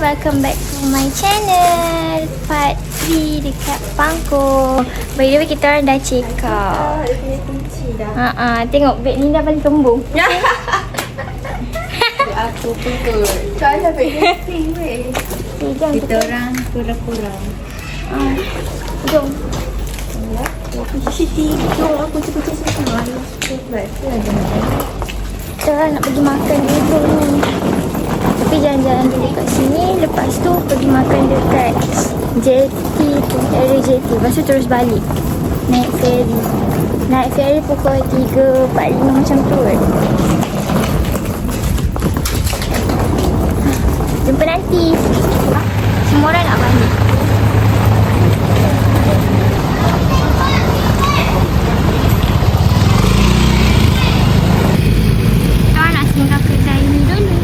welcome back to my channel. Part 3 dekat Pangkor. By the way, kita orang dah check out. Tengok beg ni dah paling kembung. Aku pun kot. Cara beg ni weh. Kita orang kurang-kurang. Jom. Siti, jom aku cepat-cepat sekarang. Kita orang nak pergi makan dulu ni. Tapi jalan-jalan dulu kat sini. Lepas tu pergi makan dekat jetty tu, area jetty. Lepas tu terus balik. Naik ferry. Naik ferry pukul 3.45 macam tu kan. Jumpa nanti. Semua orang nak balik. Kita nak singgah kedai ni dulu.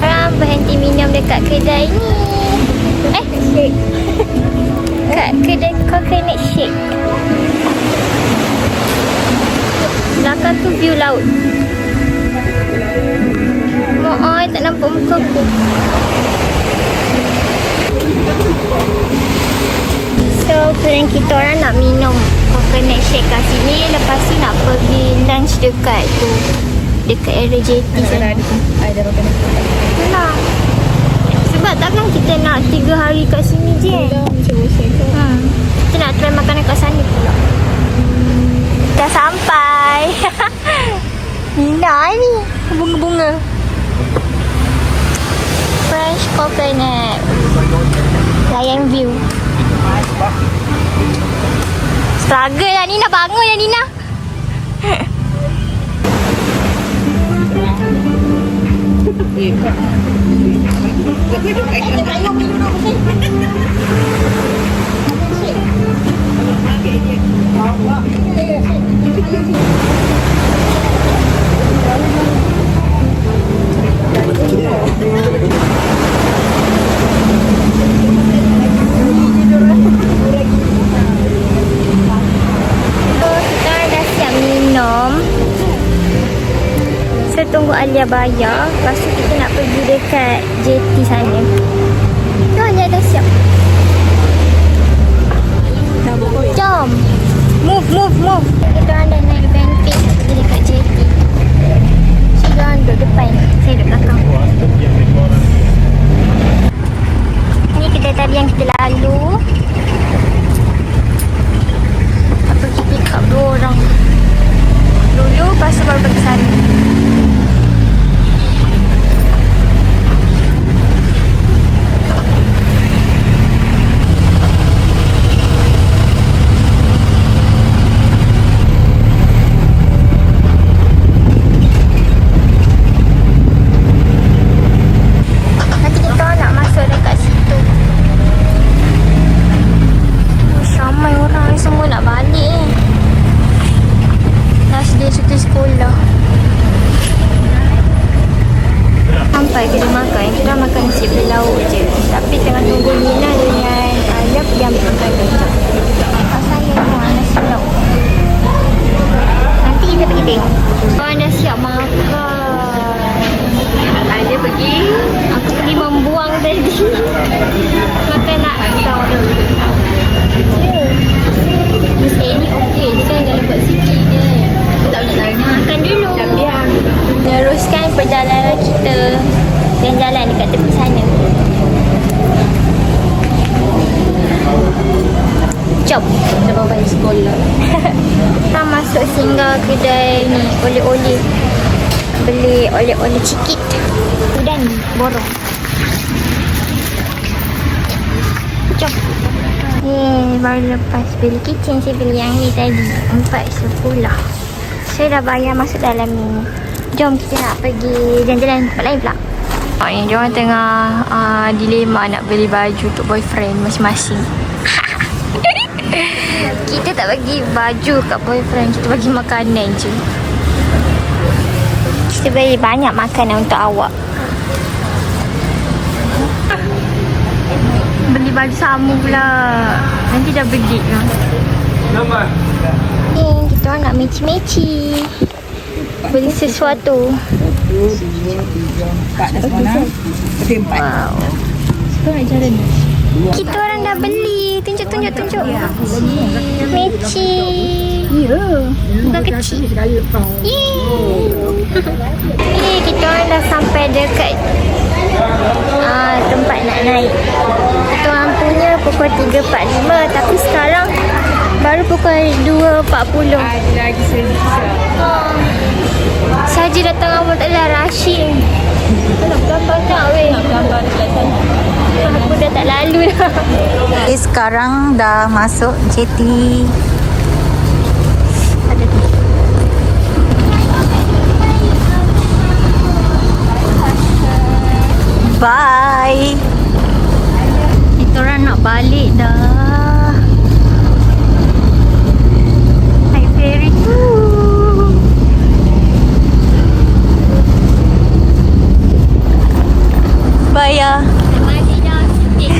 Orang berhenti minum dekat kedai ni. Shake. Kat kedai coconut shake. Belakang tu view laut. Mohon tak nampak muka aku. So, plan kita orang nak minum coconut shake kat sini. Lepas tu nak pergi lunch dekat tu. Dekat area jetty sana. Ada makan nasi. Itulah. Sebab takkan kita nak 3 hari kat sini je. Macam bosan tu. Kita nak try makanan kat sana pula. Dah sampai. Nina ni bunga-bunga. Fresh coconut. Layan view. Struggle lah Nina, bangun lah Nina. Tunggu Alia bayar. Lepas tu kita nak pergi dekat jetty sana. Tu Alia dah siap. Jom. Move. Kita orang dah naik bentik pergi dekat jetty. Kita orang duduk depan. Saya duduk belakang. Ni kedai tadi yang kita lalu. Kita pergi pick up 2 orang dulu. Lepas tu baru pergi sana. Sampai kita makan. Kita makan nasi berlauk je. Tapi tengah tunggu Nina dengan Alia pergi ambil makanan. Saya nak nasi lauk. Nanti kita pergi tengok. Orang dah siap makan. Alia pergi. Aku pergi membuang tadi. Makan nak tahu. Nasi ni okey. Dia kan dah lebat sikit je. Tak nak makan dulu. Meneruskan perjalanan kita dan jalan dekat tepi sana. Jom. Kita bawa balik sekolah. Kita masuk singgah kedai ni, oleh-oleh. Beli oleh-oleh cikit. Dan borong. Jom. Ni baru lepas beli kitchen. Saya beli yang ni tadi. 4.10. Saya dah bayar masuk dalam ni. Jom kita nak pergi jalan-jalan tempat lain pula. Ni diorang tengah dilema nak beli baju untuk boyfriend masing-masing. Kita tak bagi baju kat boyfriend, kita bagi makanan je. Kita beli banyak makanan untuk awak. Beli baju sama pula. Nanti dah bedit kan. Ni kita orang nak meci-meci. beli sesuatu. 1, 2, 3, 4 dah semua. Okey, 4. Wow. Sekarang nak cara ni. Kita orang dah beli. Tunjuk. Meci. Ya. Bukan kecil. Yeay. Kita orang dah sampai dekat tempat nak naik. Kita orang punya pukul 3.45 tapi sekarang baru pukul 2.40. Lagi sedikit. Saja datang awal taklah rushing. Kita nak gambar tak weh? Nak gambar dekat sana. Aku dah tak lalu dah. Okay, sekarang dah masuk JT. Ada tu. Bye. Kita orang nak balik dah. Naik ferry tu. Bye ya. Balik dah sikit.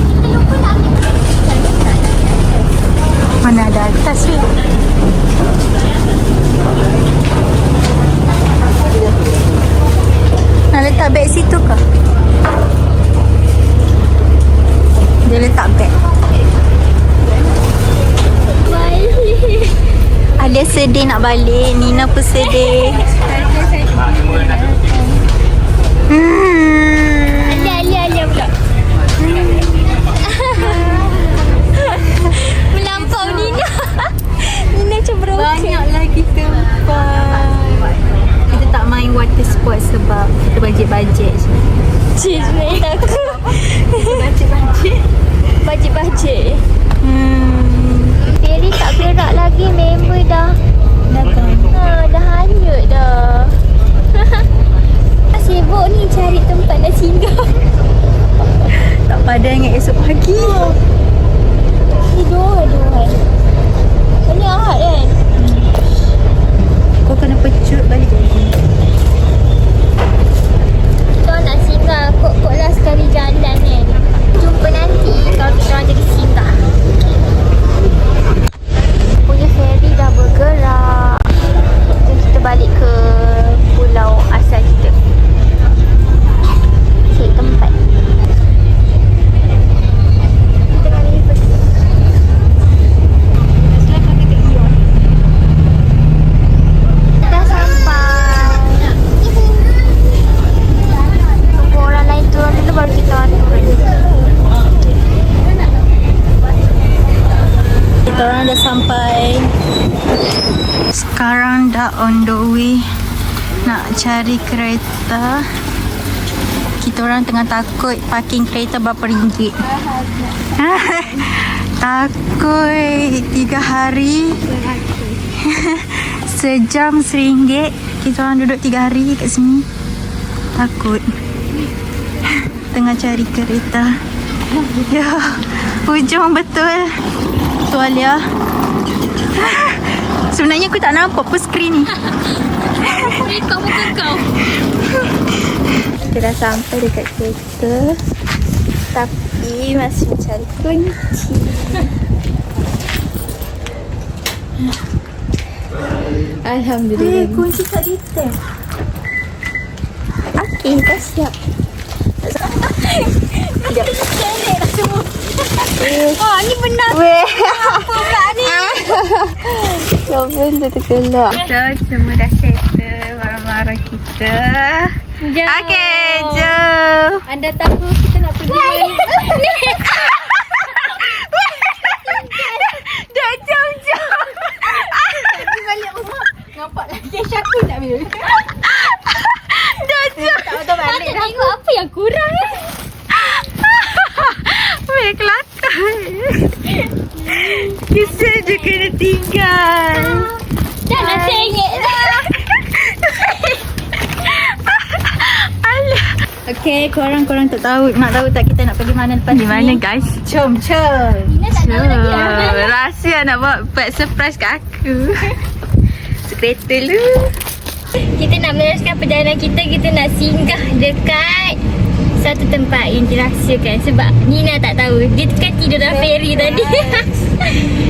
Kita lupa nak ambil. Mana ada atas ni? Nak letak beg situ ke? Dia letak beg. Balik. Alia sedih nak balik. Nina pun sedih. Alia pula. Melampau Nina. Nina macam broken. Banyak lagi tempat. Kita tak main water sport sebab kita bajet-bajet je. Cik sebenarnya takut. Bajet-bajet. Bajet-bajet. Ferry tak berak lagi, member dah. Dah hanyut dah. Sibuk ni cari tempat nak singgah. Tak padan dengan esok pagi. Tidur kan. Ini Ahad kan? Kau kena pecut balik lagi. Kita nak singgah kok lah sekali jalan kan. Jumpa nanti kalau kita orang jadi singgah. Punya ferry dah bergerak. Jom kita balik ke pulau asal kita. Cik tempat. Kita nak pergi first. Dah sampai. Tunggu orang lain turun dulu baru kita orang turun. Kita orang dah sampai. Sekarang dah on the way nak cari kereta. Kita orang tengah takut parking kereta berapa ringgit. Takut 3 hari sejam RM1. Kita orang duduk 3 hari kat sini. Takut. Tengah cari kereta. Ya, hujung betul. Tu Alia. Sebenarnya aku tak nampak pun skrin ni. Kau muka kau. Kita dah sampai dekat kereta. Tapi masih mencari kunci. Alhamdulillah. Kunci tak ditap. Okey, dah siap. Sekejap. Oh, ni benar. Weh. Apa pula ni? Kau pun terkelak. So, semua dah settle barang-barang kita. Jom. Okey, jom. Anda tahu kita nak pergi mana? Dah jom-jom. Pergi balik rumah. Nampak lagi aku nak bila. Dah jom. Tak tahu balik. Nak tengok apa yang kurang eh? Weh, kelakar. Kisah je kena tinggal. Dah nak sengit dah. Okay, korang tak tahu. Nak tahu tak kita nak pergi mana lepas ni? Di mana guys? Jom. Ina tak tahu lagi lah. Rahsia nak buat buat surprise kat aku. Kereta lu. Kita nak meneruskan perjalanan kita. Kita nak singgah dekat satu tempat yang dirahsiakan. Sebab Nina tak tahu. Dia kan tidur dalam ferry tadi.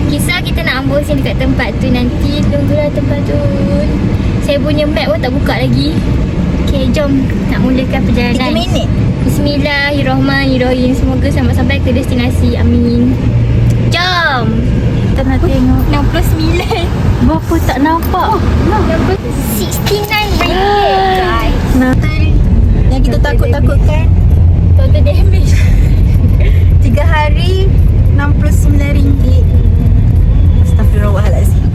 Kisah kita nak unboxing dekat tempat tu nanti. Tunggulah tempat tu. Saya punya map pun tak buka lagi. Okay, jom nak mulakan perjalanan. 3 minit. Bismillahirrahmanirrahim. Semoga selamat sampai ke destinasi. Amin. Jom. Kita nak tengok 69. berapa tak nampak. 69 ringgit guys. Nah, yang kita takut-takutkan Total damage. 3 hari RM69. Astagfirullahalazim.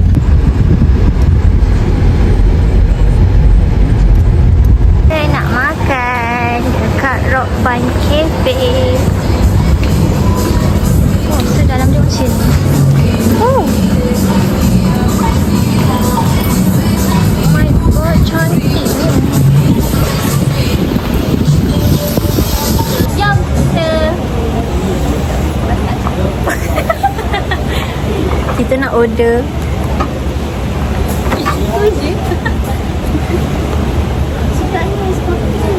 Saya nak makan dekat Rock Bun Cafe. Oh, so dalam dia macam ni. Oh. Oh my god, cantik. Jom kita. Kita nak order. Itu je. Sukanya es kopi.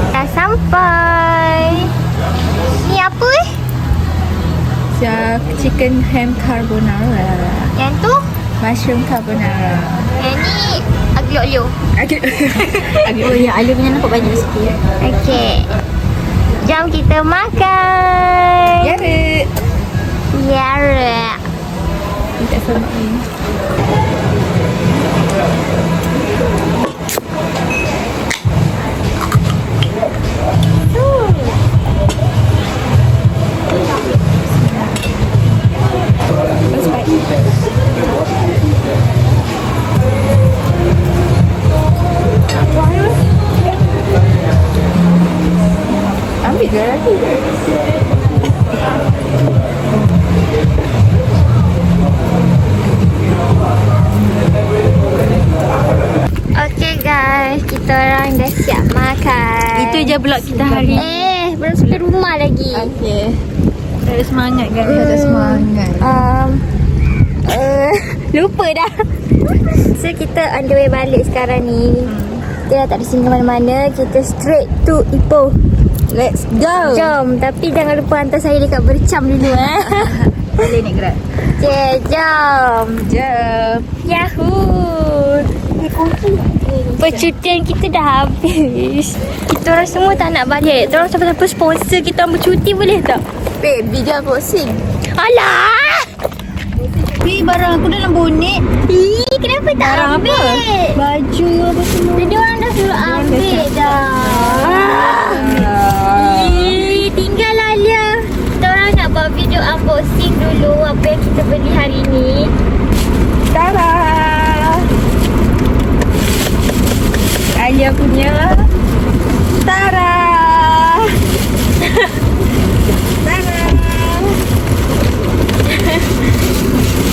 Dah sampai. Ni apa eh? Chicken ham carbonara. Yang tu? Mushroom carbonara. Yang ni aglio-olio. Oh ya, Alu punya nampak banyak sikit. Okey. Jom kita makan. Yara. Yara. Minta sama ni. Ambil je lagi. Okey guys, kita orang dah siap makan. Itu je vlog kita hari ni. Belum sampai rumah lagi. Okey. Ada semangat kan? Ada semangat. Lupa dah. So kita on the way balik sekarang ni. Kita dah tak ada singgah mana-mana. Kita straight to Ipoh. Let's go. Jom. Tapi jangan lupa hantar saya dekat Bercam dulu Boleh ni gerak. Okay, jom. Jom. Yahoo. Percutian kita dah habis. Kita orang semua tak nak balik. Kita orang siapa-siapa sponsor kita orang bercuti boleh tak? Babe, video unboxing. Alah! Barang aku dalam bonet. Kenapa tak Barang ambil? apa? Baju apa semua. Jadi orang dah suruh ambil dah. Tinggal Alia. Kita orang nak buat video unboxing dulu apa yang kita beli hari ni. Tara. Alia punya. Tara. Tara.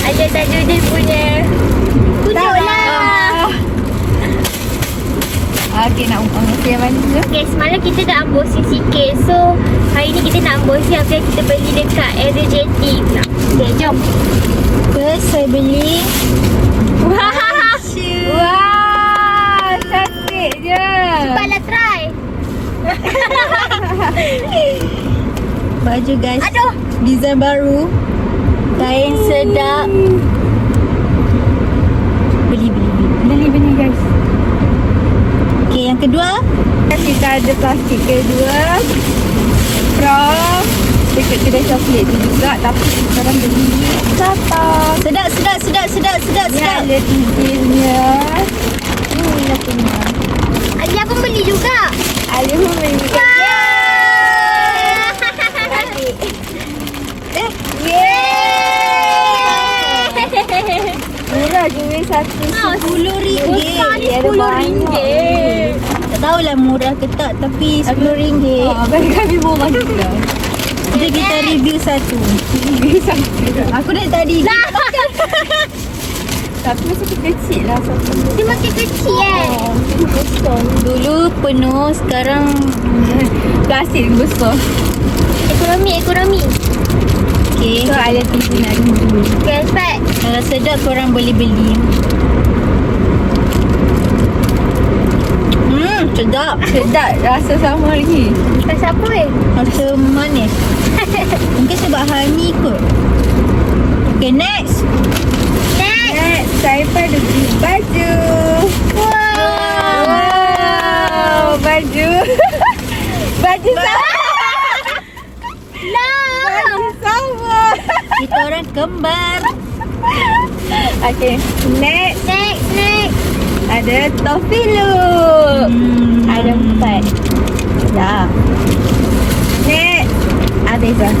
Alia Tajudin punya. Tunjuklah. Okay, nak unboxing yang mana tu? Okay, semalam kita dah unboxing sikit. So, hari ni kita nak unboxing apa yang kita beli dekat Area Jetty pula. Okay, jom. First, saya beli. Wah, Wah, cantik je. cepatlah try. Baju guys. Aduh. Design baru. Kain sedap. Beli guys. Okay, yang kedua. Kita ada plastik kedua. From dekat kedai coklat tu juga. Tapi sekarang beli Sapang. Sedap. Ni ada tingginya. Ini lah punya. Alia pun beli juga. Alia pun beli. Murah je satu RM10. Besar ni RM10. Tak tahulah murah ke tak, tapi RM10. Bagi kami murah juga. Jadi kita review satu. Aku dah tadi. Tapi masih kecil lah satu. Dia makin kecil Dulu penuh, sekarang Plastik besar. Ekonomi. okay. So ada tinggi nak dulu. Okay, cepat. Kalau sedap korang boleh beli. Sedap. Sedap. Rasa sama lagi. Rasa apa Rasa manis. Mungkin sebab honey kot. Okay, next. Next, saya pada beli baju. Wow, baju. Baju sama. Baju sama. Kita orang kembar. Okay, next. Next. Ada topi lu. Ada 4. Ya. Next. Habis dah.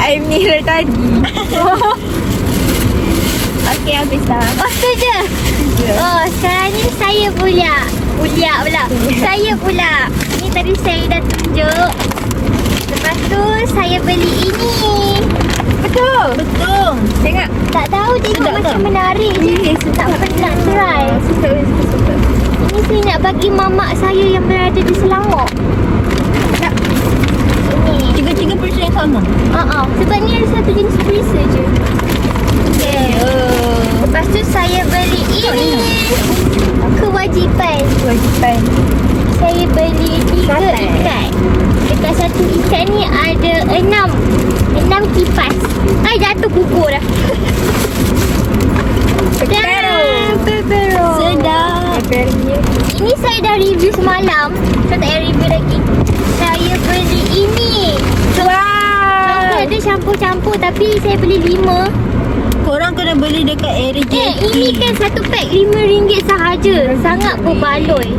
I mirror tadi. Okay, habis dah. Oh, tu je. Oh, sekarang ni saya pula. Saya pula. Ni tadi saya dah tunjuk. Lepas tu saya beli ini. Betul. Tengok. Tak tahu tengok Sedap macam tak? menarik je. Tak pernah try. Suka. Ini saya nak bagi mamak saya yang berada di Selangor. Ini. 3% sama. Sebab ni ada satu jenis freezer je. Okay. Lepas tu saya beli ini. Kewajipan. Saya beli 3 ikat. Dekat satu ikat ni ada 6 kipas. Jatuh kukur dah. Pepero. Sedap. Ini saya dah review semalam. Saya tak payah review lagi. Saya beli ini. Wow. Ada campur-campur tapi saya beli 5. Korang kena beli dekat area JP. Ini kan satu pack RM5 sahaja. Sangat berbaloi.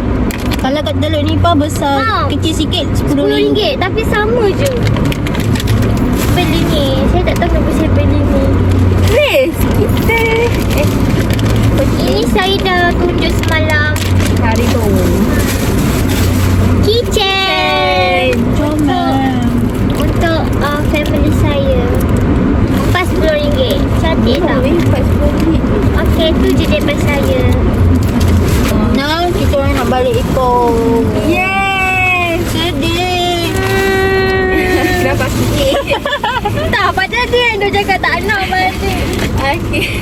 Kalau kat Teluk Nipah besar, kecil sikit RM10. RM10 tapi sama je. Beli ni. Saya tak tahu kenapa saya beli ni. Please, kita. Ini saya dah tunjuk semalam. Hari tu. Keychain. Comel. Untuk family saya. RM40. Cantik tak? Okey, tu je daripada saya. Now kita orang nak balik Ipoh. Yes. Sedih. Kenapa sikit? Tak, padahal dia yang dah cakap tak nak balik. Okay.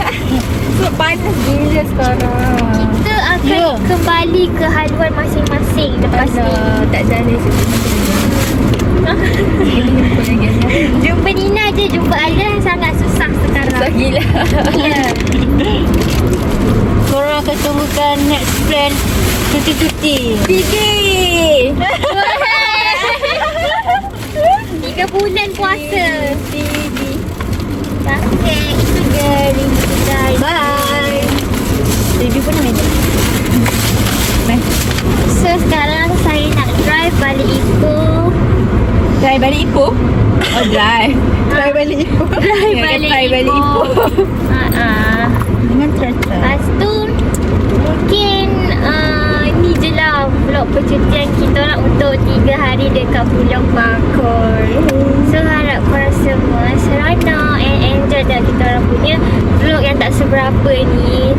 Sebab panas gila sekarang. Kita akan kembali ke haluan masing-masing lepas ni. Tak jalan Jumpa Nina je, jumpa Alia sangat susah sekarang. gila. Ya. Korang akan temukan next plan cuti-cuti. Fikir. 3 bulan puasa. Okay, itu je review guys. Bye. Review pun ada. Bye. So sekarang saya nak drive balik Ipoh. Drive balik Ipoh? Oh, drive. Drive balik Ipoh. Drive balik Ipoh. Dengan kereta. Lepas tu mungkin ni je lah vlog percutian kita orang untuk 3 hari dekat Pulau Bangkor. So harap korang semua seronok and enjoy dah kita orang punya vlog yang tak seberapa ni.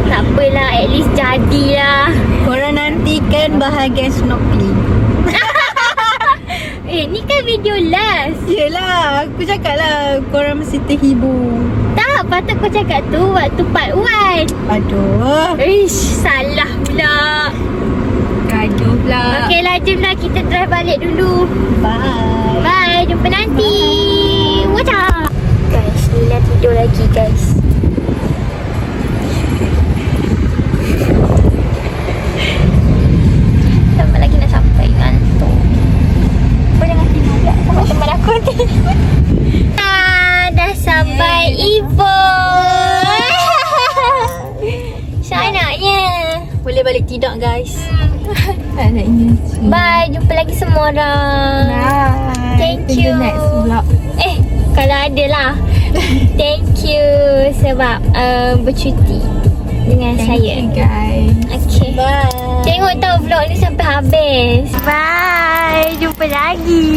Tak apalah, at least jadilah. Korang nantikan bahagian snorkeling. Ni kan video last. Yelah, aku cakap lah korang mesti terhibur. Tak, patut kau cakap tu waktu part 1. Aduh. Ish, salah pula. Gaduh pula. Okey lah, jomlah kita drive balik dulu. Bye. Bye, jumpa nanti. Wacah. Guys, Lila tidur lagi guys. Lama lagi nak sampai, ngantuk. Kau jangan tidur pula sama teman aku nanti. Dah sampai Ipoh. Sanaknya. Boleh balik tidak guys. Anaknya. Bye, jumpa lagi semua orang. Bye. Thank See you. next vlog. Kalau ada lah. Thank you sebab bercuti dengan saya. Thank you guys. Okay. Bye. Tengok tau vlog ni sampai habis. Bye. Jumpa lagi.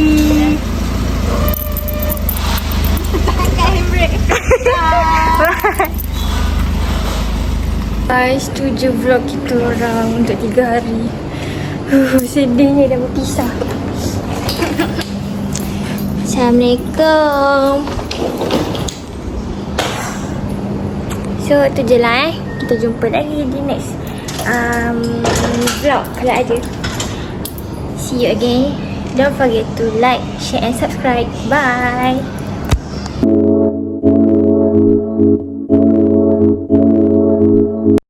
Guys, tu je vlog kita orang untuk 3 hari. Sedihnya dah berpisah. Assalamualaikum. So, tu je lah Kita jumpa lagi di next vlog kalau ada. See you again. Don't forget to like, share and subscribe. Bye.